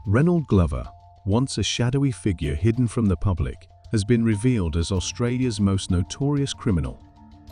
Reynold Glover, once a shadowy figure hidden from the public, has been revealed as Australia's most notorious criminal.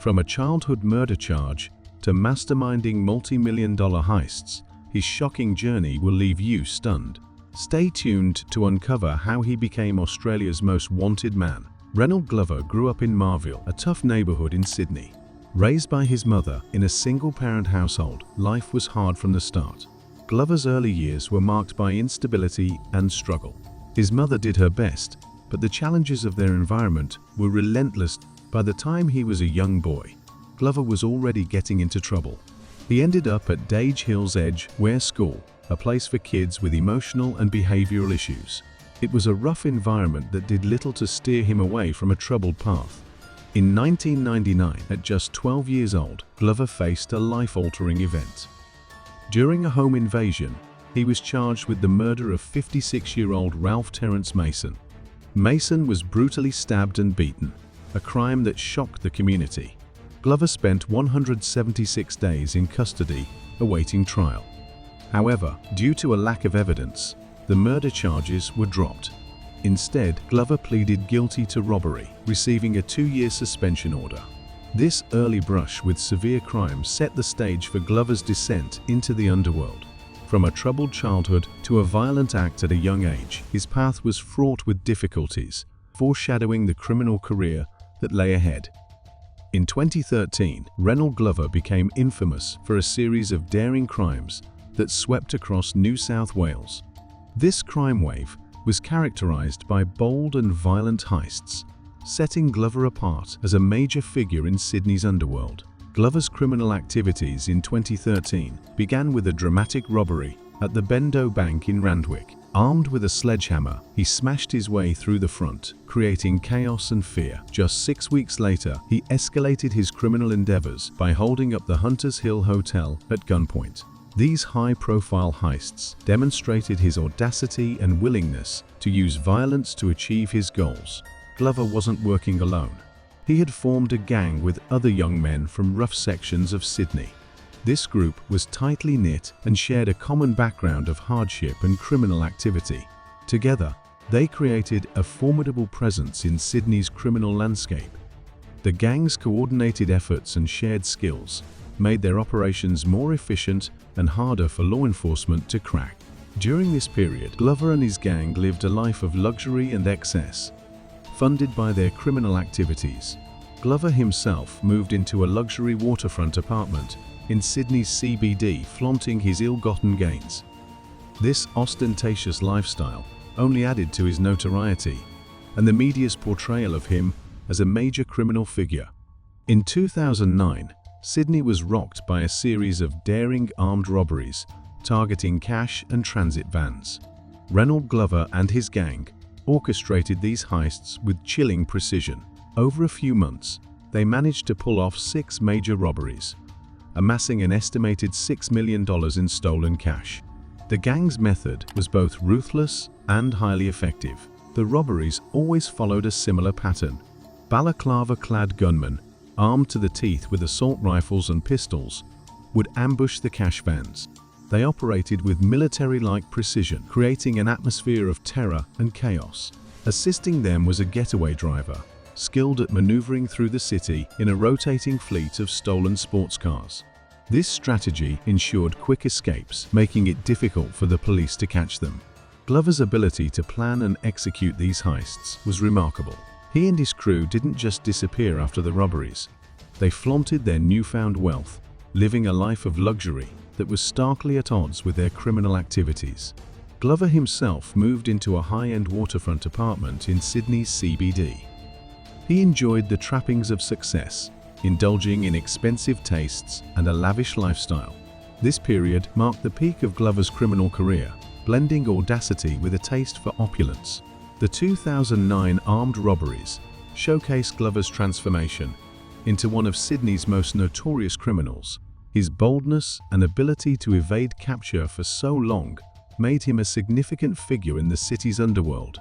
From a childhood murder charge to masterminding multi-million-dollar heists, his shocking journey will leave you stunned. Stay tuned to uncover how he became Australia's most wanted man. Reynold Glover grew up in Marville, a tough neighbourhood in Sydney. Raised by his mother in a single-parent household, life was hard from the start. Glover's early years were marked by instability and struggle. His mother did her best, but the challenges of their environment were relentless. By the time he was a young boy, Glover was already getting into trouble. He ended up at Dage Hill's Edge Ware School, a place for kids with emotional and behavioral issues. It was a rough environment that did little to steer him away from a troubled path. In 1999, at just 12 years old, Glover faced a life-altering event. During a home invasion, he was charged with the murder of 56-year-old Ralph Terrence Mason. Mason was brutally stabbed and beaten, a crime that shocked the community. Glover spent 176 days in custody, awaiting trial. However, due to a lack of evidence, the murder charges were dropped. Instead, Glover pleaded guilty to robbery, receiving a 2-year suspension order. This early brush with severe crime set the stage for Glover's descent into the underworld. From a troubled childhood to a violent act at a young age, his path was fraught with difficulties, foreshadowing the criminal career that lay ahead. In 2013, Reynold Glover became infamous for a series of daring crimes that swept across New South Wales. This crime wave was characterized by bold and violent heists, setting Glover apart as a major figure in Sydney's underworld. Glover's criminal activities in 2013 began with a dramatic robbery at the Bendo Bank in Randwick. Armed with a sledgehammer, he smashed his way through the front, creating chaos and fear. Just 6 weeks later, he escalated his criminal endeavors by holding up the Hunters Hill Hotel at gunpoint. These high-profile heists demonstrated his audacity and willingness to use violence to achieve his goals. Glover wasn't working alone. He had formed a gang with other young men from rough sections of Sydney. This group was tightly knit and shared a common background of hardship and criminal activity. Together, they created a formidable presence in Sydney's criminal landscape. The gang's coordinated efforts and shared skills made their operations more efficient and harder for law enforcement to crack. During this period, Glover and his gang lived a life of luxury and excess. Funded by their criminal activities, Glover himself moved into a luxury waterfront apartment in Sydney's CBD, flaunting his ill-gotten gains. This ostentatious lifestyle only added to his notoriety and the media's portrayal of him as a major criminal figure. In 2009, Sydney was rocked by a series of daring armed robberies targeting cash and transit vans. Reynold Glover and his gang orchestrated these heists with chilling precision. Over a few months, they managed to pull off 6 major robberies, amassing an estimated $6 million in stolen cash. The gang's method was both ruthless and highly effective. The robberies always followed a similar pattern. Balaclava-clad gunmen, armed to the teeth with assault rifles and pistols, would ambush the cash vans. They operated with military-like precision, creating an atmosphere of terror and chaos. Assisting them was a getaway driver, skilled at maneuvering through the city in a rotating fleet of stolen sports cars. This strategy ensured quick escapes, making it difficult for the police to catch them. Glover's ability to plan and execute these heists was remarkable. He and his crew didn't just disappear after the robberies. They flaunted their newfound wealth, living a life of luxury that was starkly at odds with their criminal activities. Glover himself moved into a high-end waterfront apartment in Sydney's CBD. He enjoyed the trappings of success, indulging in expensive tastes and a lavish lifestyle. This period marked the peak of Glover's criminal career, blending audacity with a taste for opulence. The 2009 armed robberies showcased Glover's transformation into one of Sydney's most notorious criminals. His boldness and ability to evade capture for so long made him a significant figure in the city's underworld.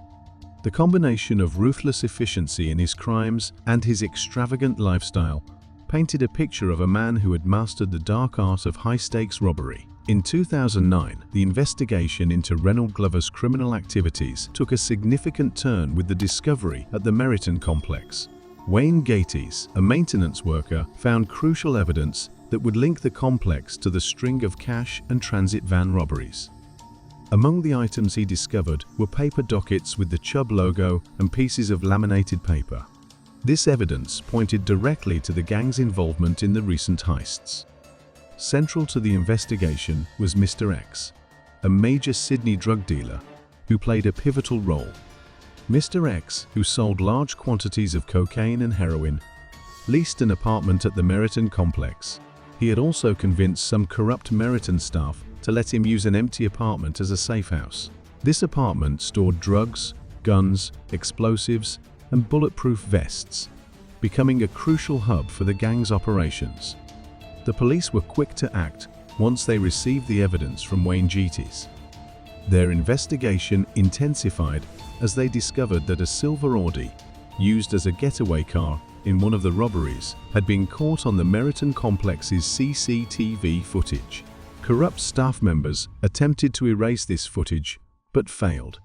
The combination of ruthless efficiency in his crimes and his extravagant lifestyle painted a picture of a man who had mastered the dark art of high-stakes robbery. In 2009, the investigation into Reynold Glover's criminal activities took a significant turn with the discovery at the Meriton complex. Wayne Gates, a maintenance worker, found crucial evidence that would link the complex to the string of cash and transit van robberies. Among the items he discovered were paper dockets with the Chubb logo and pieces of laminated paper. This evidence pointed directly to the gang's involvement in the recent heists. Central to the investigation was Mr. X, a major Sydney drug dealer who played a pivotal role. Mr. X, who sold large quantities of cocaine and heroin, leased an apartment at the Meriton complex. He had also convinced some corrupt Meriton staff to let him use an empty apartment as a safe house. This apartment stored drugs, guns, explosives, and bulletproof vests, becoming a crucial hub for the gang's operations. The police were quick to act once they received the evidence from Wayne Gates. Their investigation intensified as they discovered that a silver Audi, used as a getaway car in one of the robberies, had been caught on the Meriton complex's CCTV footage. Corrupt staff members attempted to erase this footage, but failed.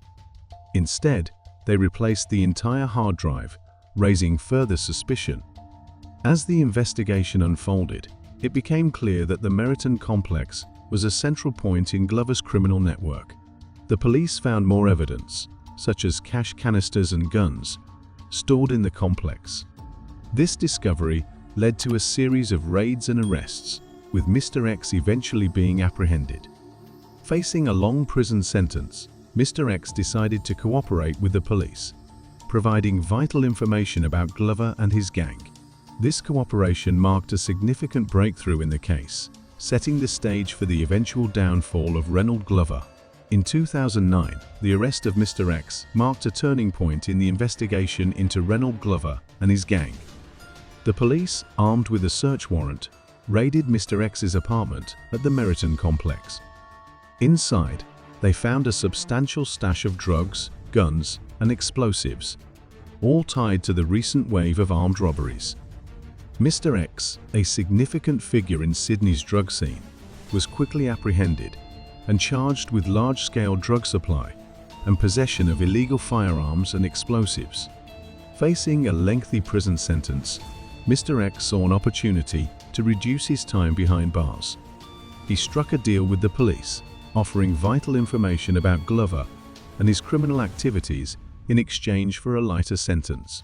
Instead, they replaced the entire hard drive, raising further suspicion. As the investigation unfolded, it became clear that the Meriton complex was a central point in Glover's criminal network. The police found more evidence, such as cash canisters and guns, stored in the complex. This discovery led to a series of raids and arrests, with Mr. X eventually being apprehended. Facing a long prison sentence, Mr. X decided to cooperate with the police, providing vital information about Glover and his gang. This cooperation marked a significant breakthrough in the case, setting the stage for the eventual downfall of Reynold Glover. In 2009, the arrest of Mr. X marked a turning point in the investigation into Reynold Glover and his gang. The police, armed with a search warrant, raided Mr. X's apartment at the Meriton complex. Inside, they found a substantial stash of drugs, guns, and explosives, all tied to the recent wave of armed robberies. Mr. X, a significant figure in Sydney's drug scene, was quickly apprehended and charged with large-scale drug supply and possession of illegal firearms and explosives. Facing a lengthy prison sentence, Mr. X saw an opportunity to reduce his time behind bars. He struck a deal with the police, offering vital information about Glover and his criminal activities in exchange for a lighter sentence.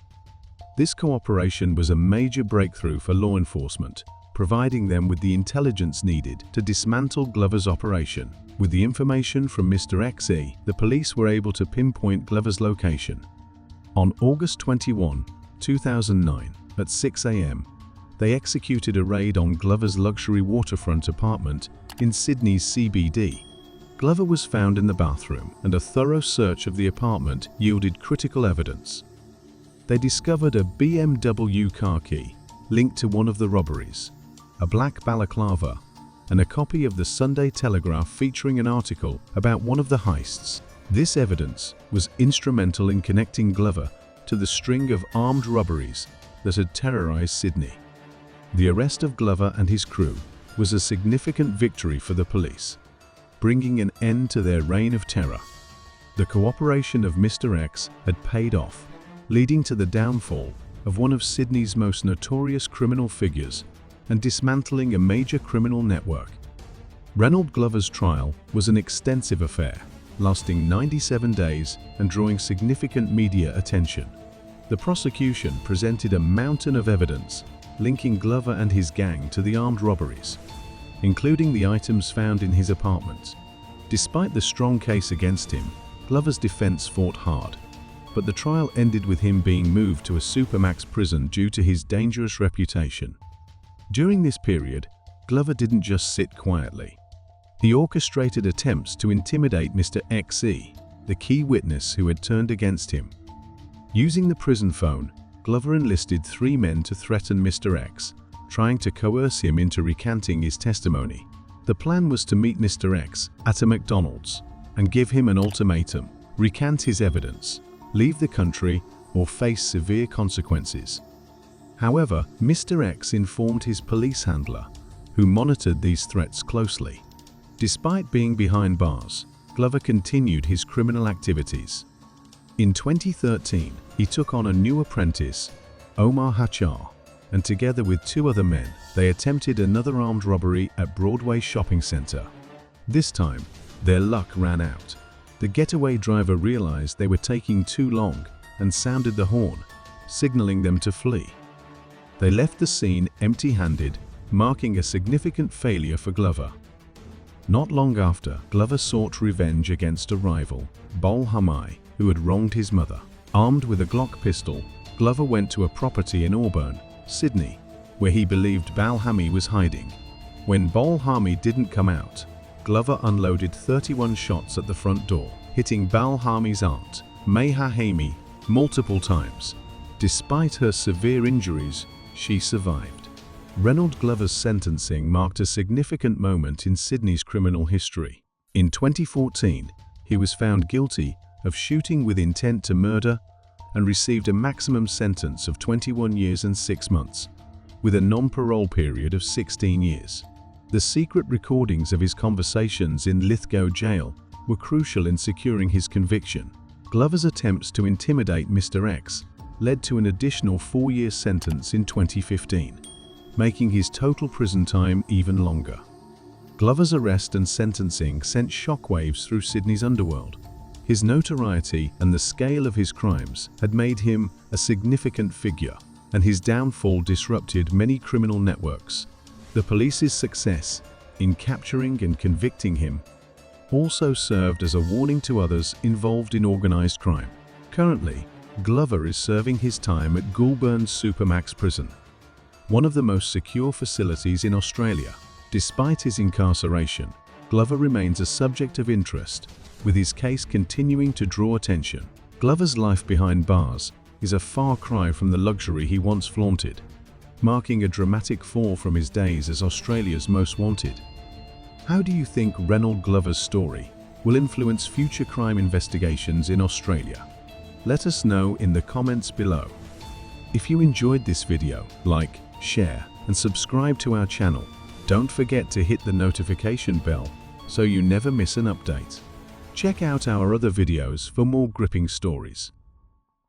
This cooperation was a major breakthrough for law enforcement, providing them with the intelligence needed to dismantle Glover's operation. With the information from Mr. X, the police were able to pinpoint Glover's location. On August 21, 2009, at 6 a.m., they executed a raid on Glover's luxury waterfront apartment in Sydney's CBD. Glover was found in the bathroom, and a thorough search of the apartment yielded critical evidence. They discovered a BMW car key linked to one of the robberies, a black balaclava, and a copy of the Sunday Telegraph featuring an article about one of the heists. This evidence was instrumental in connecting Glover to the string of armed robberies that had terrorized Sydney. The arrest of Glover and his crew was a significant victory for the police, bringing an end to their reign of terror. The cooperation of Mr. X had paid off, leading to the downfall of one of Sydney's most notorious criminal figures and dismantling a major criminal network. Reynold Glover's trial was an extensive affair, lasting 97 days and drawing significant media attention. The prosecution presented a mountain of evidence linking Glover and his gang to the armed robberies, including the items found in his apartment. Despite the strong case against him, Glover's defense fought hard, but the trial ended with him being moved to a supermax prison due to his dangerous reputation. During this period, Glover didn't just sit quietly. He orchestrated attempts to intimidate Mr. X, the key witness who had turned against him. Using the prison phone, Glover enlisted 3 men to threaten Mr. X, trying to coerce him into recanting his testimony. The plan was to meet Mr. X at a McDonald's and give him an ultimatum: recant his evidence, leave the country, or face severe consequences. However, Mr. X informed his police handler, who monitored these threats closely. Despite being behind bars, Glover continued his criminal activities. In 2013, he took on a new apprentice, Omar Hachar, and together with 2 other men, they attempted another armed robbery at Broadway Shopping Center. This time, their luck ran out. The getaway driver realized they were taking too long and sounded the horn, signaling them to flee. They left the scene empty-handed, marking a significant failure for Glover. Not long after, Glover sought revenge against a rival, Bol Hamai, who had wronged his mother. Armed with a Glock pistol, Glover went to a property in Auburn, Sydney, where he believed Bal Hami was hiding. When Bol Hami didn't come out, Glover unloaded 31 shots at the front door, hitting Bal Hami's aunt, Meha Hami, multiple times. Despite her severe injuries, she survived. Reynold Glover's sentencing marked a significant moment in Sydney's criminal history. In 2014, he was found guilty of shooting with intent to murder and received a maximum sentence of 21 years and 6 months, with a non-parole period of 16 years. The secret recordings of his conversations in Lithgow jail were crucial in securing his conviction. Glover's attempts to intimidate Mr. X led to an additional 4-year sentence in 2015. Making his total prison time even longer. Glover's arrest and sentencing sent shockwaves through Sydney's underworld. His notoriety and the scale of his crimes had made him a significant figure, and his downfall disrupted many criminal networks. The police's success in capturing and convicting him also served as a warning to others involved in organized crime. Currently, Glover is serving his time at Goulburn Supermax Prison, one of the most secure facilities in Australia. Despite his incarceration, Glover remains a subject of interest, with his case continuing to draw attention. Glover's life behind bars is a far cry from the luxury he once flaunted, marking a dramatic fall from his days as Australia's most wanted. How do you think Reynold Glover's story will influence future crime investigations in Australia? Let us know in the comments below. If you enjoyed this video, like, share, and subscribe to our channel. Don't forget to hit the notification bell so you never miss an update. Check out our other videos for more gripping stories.